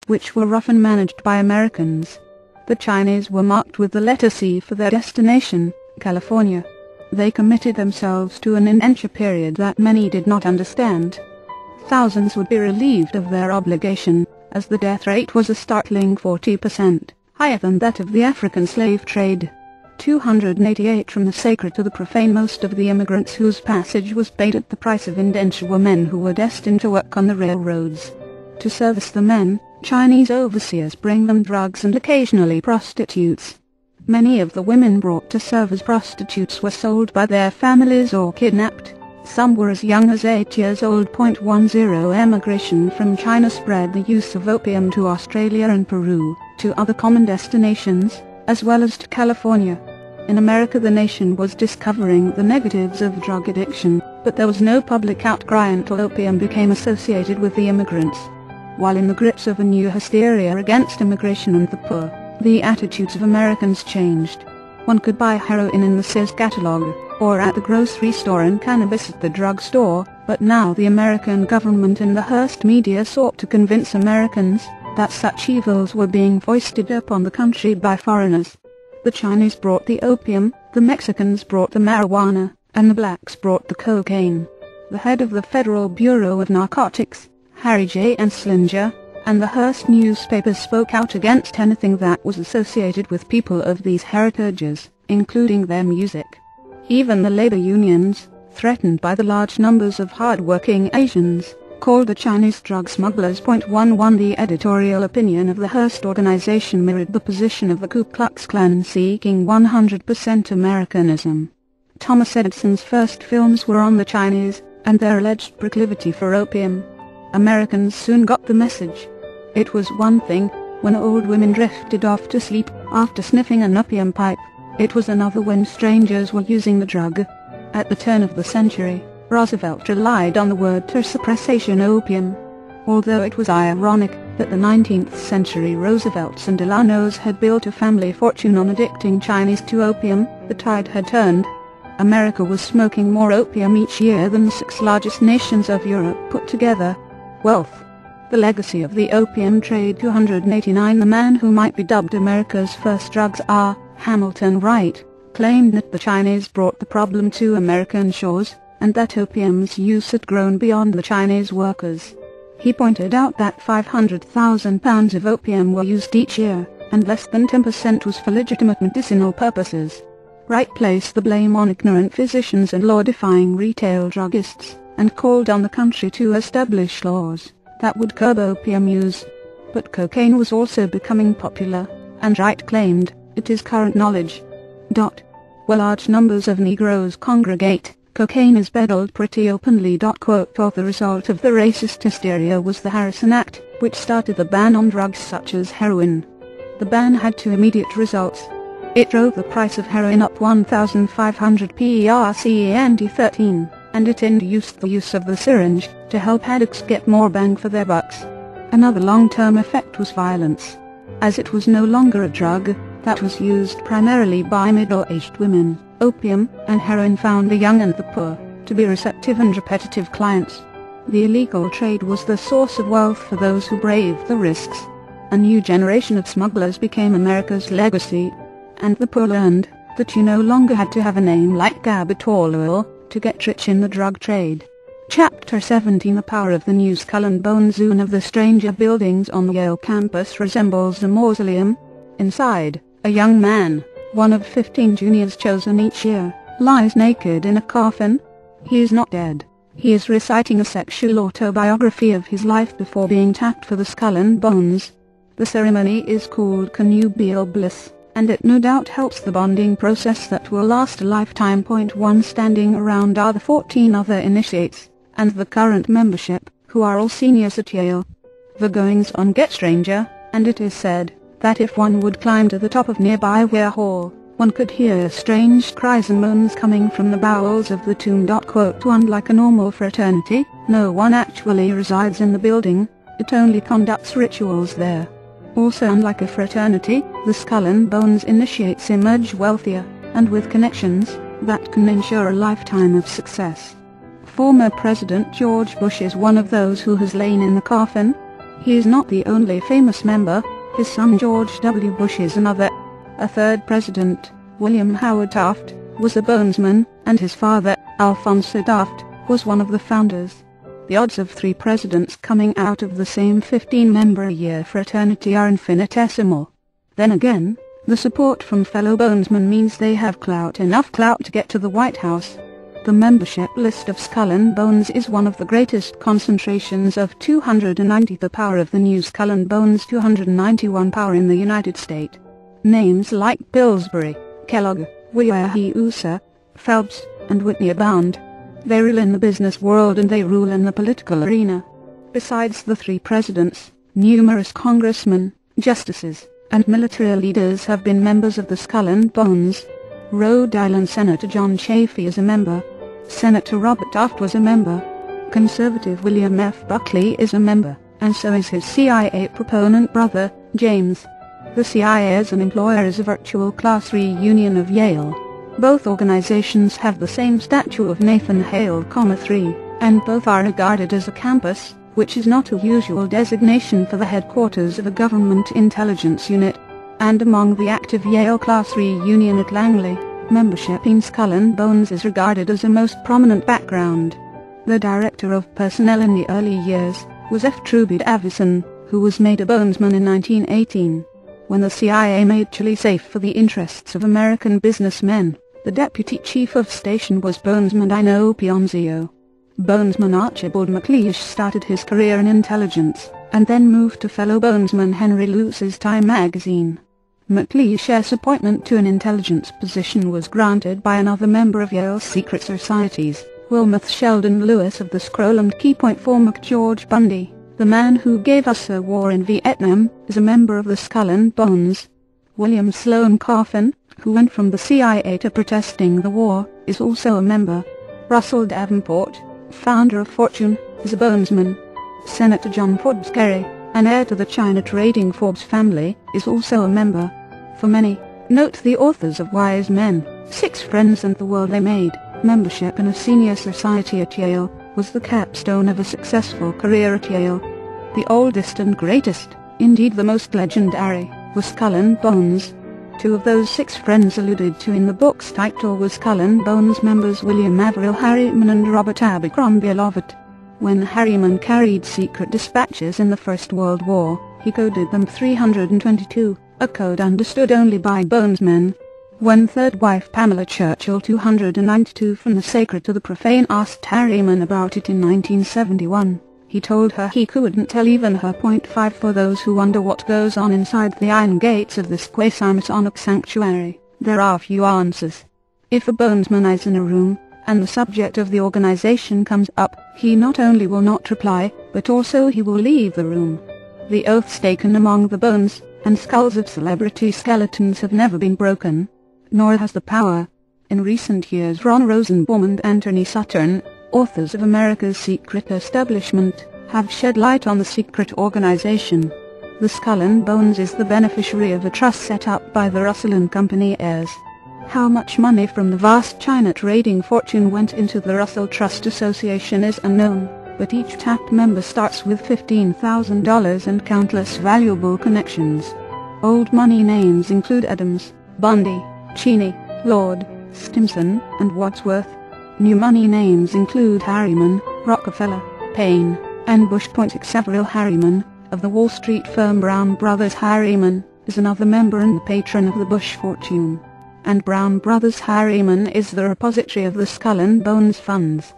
which were often managed by Americans. The Chinese were marked with the letter C for their destination, California. They committed themselves to an indenture period that many did not understand. Thousands would be relieved of their obligation, as the death rate was a startling 40%, higher than that of the African slave trade. 288 from the sacred to the profane. Most of the immigrants whose passage was paid at the price of indenture were men who were destined to work on the railroads. To service the men, Chinese overseers bring them drugs and occasionally prostitutes. Many of the women brought to serve as prostitutes were sold by their families or kidnapped. Some were as young as 8 years old. 10 Emigration from China spread the use of opium to Australia and Peru, to other common destinations, as well as to California. In America the nation was discovering the negatives of drug addiction, but there was no public outcry until opium became associated with the immigrants. While in the grips of a new hysteria against immigration and the poor, the attitudes of Americans changed. One could buy heroin in the Sears catalog, or at the grocery store and cannabis at the drugstore, but now the American government and the Hearst media sought to convince Americans that such evils were being foisted upon the country by foreigners. The Chinese brought the opium, the Mexicans brought the marijuana, and the blacks brought the cocaine. The head of the Federal Bureau of Narcotics, Harry J. Anslinger, and the Hearst newspapers spoke out against anything that was associated with people of these heritages, including their music. Even the labor unions, threatened by the large numbers of hard-working Asians, called the Chinese drug smugglers. 11 The editorial opinion of the Hearst organization mirrored the position of the Ku Klux Klan seeking 100% Americanism. Thomas Edison's first films were on the Chinese, and their alleged proclivity for opium. Americans soon got the message. It was one thing when old women drifted off to sleep after sniffing an opium pipe. It was another when strangers were using the drug. At the turn of the century, Roosevelt relied on the word tercepressation opium. Although it was ironic that the 19th century Roosevelts and Delanos had built a family fortune on addicting Chinese to opium, the tide had turned. America was smoking more opium each year than the 6 largest nations of Europe put together. Wealth. The legacy of the opium trade. 289 The man who might be dubbed America's first drugs czar, Hamilton Wright, claimed that the Chinese brought the problem to American shores, and that opium's use had grown beyond the Chinese workers. He pointed out that 500,000 pounds of opium were used each year, and less than 10% was for legitimate medicinal purposes. Wright placed the blame on ignorant physicians and law-defying retail druggists, and called on the country to establish laws that would curb opium use. But cocaine was also becoming popular, and Wright claimed, it is current knowledge. Where large numbers of Negroes congregate, cocaine is peddled pretty openly. The result of the racist hysteria was the Harrison Act, which started the ban on drugs such as heroin. The ban had 2 immediate results. It drove the price of heroin up 1,500 percent 13, and it induced the use of the syringe, to help addicts get more bang for their bucks. Another long-term effect was violence. As it was no longer a drug that was used primarily by middle-aged women, opium and heroin found the young and the poor to be receptive and repetitive clients. The illegal trade was the source of wealth for those who braved the risks. A new generation of smugglers became America's legacy, and the poor learned that you no longer had to have a name like Gabatol Oil to get rich in the drug trade. Chapter 17 The power of the new skull and bones. One of the stranger buildings on the Yale campus resembles a mausoleum. Inside, a young man, one of 15 juniors chosen each year, lies naked in a coffin. He is not dead. He is reciting a sexual autobiography of his life before being tapped for the skull and bones. The ceremony is called connubial bliss, and it no doubt helps the bonding process that will last a lifetime. 1 Standing around are the 14 other initiates, and the current membership, who are all seniors at Yale. The goings-on get stranger, and it is said that if one would climb to the top of nearby Weir Hall, one could hear strange cries and moans coming from the bowels of the tomb. Unlike a normal fraternity, no one actually resides in the building, it only conducts rituals there. Also, unlike a fraternity, the Skull and Bones initiates emerge wealthier, and with connections that can ensure a lifetime of success. Former President George Bush is one of those who has lain in the coffin. He is not the only famous member. His son George W. Bush is another. A third president, William Howard Taft, was a bonesman, and his father, Alphonso Taft, was one of the founders. The odds of 3 presidents coming out of the same 15-member-a-year fraternity are infinitesimal. Then again, the support from fellow bonesmen means they have enough clout to get to the White House. The membership list of Skull and Bones is one of the greatest concentrations of 290 the power of the new Skull and Bones 291 power in the United States. Names like Pillsbury, Kellogg, Weyerhaeuser, Phelps, and Whitney abound. They rule in the business world and they rule in the political arena. Besides the 3 presidents, numerous congressmen, justices, and military leaders have been members of the Skull and Bones. Rhode Island Senator John Chafee is a member. Senator Robert Taft was a member. Conservative William F. Buckley is a member, and so is his CIA proponent brother, James. The CIA as an employer is a virtual class reunion of Yale. Both organizations have the same statue of Nathan Hale, 3, and both are regarded as a campus, which is not a usual designation for the headquarters of a government intelligence unit. And among the active Yale class reunion at Langley, membership in Skull and Bones is regarded as a most prominent background. The director of personnel in the early years was F. Trubid Avison, who was made a bonesman in 1918. When the CIA made Chile safe for the interests of American businessmen, the deputy chief of station was bonesman Dino Pionzio. Bonesman Archibald MacLeish started his career in intelligence, and then moved to fellow bonesman Henry Luce's Time magazine. MacLeish's appointment to an intelligence position was granted by another member of Yale's secret societies, Wilmoth Sheldon Lewis of the Scroll and Key Point. George Bundy, the man who gave us a war in Vietnam, is a member of the Skull and Bones. William Sloane Coffin, who went from the CIA to protesting the war, is also a member. Russell Davenport, founder of Fortune, is a bonesman. Senator John Forbes Kerry, an heir to the China trading Forbes family, is also a member. For many, note the authors of Wise Men, 6 Friends and the World They Made, membership in a senior society at Yale was the capstone of a successful career at Yale. The oldest and greatest, indeed the most legendary, was Skull and Bones. 2 of those 6 friends alluded to in the book's title were Skull and Bones members William Averill Harriman and Robert Abercrombie Lovett. When Harriman carried secret dispatches in the First World War, he coded them 322, a code understood only by bonesmen. When third wife Pamela Churchill 292 from the sacred to the profane asked Harriman about it in 1971, he told her he couldn't tell even her. 5 For those who wonder what goes on inside the iron gates of this quasi-Masonic sanctuary, there are few answers. If a bonesman is in a room, and the subject of the organization comes up, he not only will not reply, but also he will leave the room. The oaths taken among the bones and skulls of celebrity skeletons have never been broken, nor has the power. In recent years Ron Rosenbaum and Anthony Saturn, authors of America's Secret Establishment, have shed light on the secret organization. The Skull and Bones is the beneficiary of a trust set up by the Russell and Company heirs. How much money from the vast China trading fortune went into the Russell Trust Association is unknown, but each tapped member starts with $15,000 and countless valuable connections. Old money names include Adams, Bundy, Cheney, Lord, Stimson, and Wadsworth. New money names include Harriman, Rockefeller, Payne, and Bush. Averill Harriman, of the Wall Street firm Brown Brothers Harriman, is another member and the patron of the Bush fortune. And Brown Brothers Harriman is the repository of the Skull and Bones funds.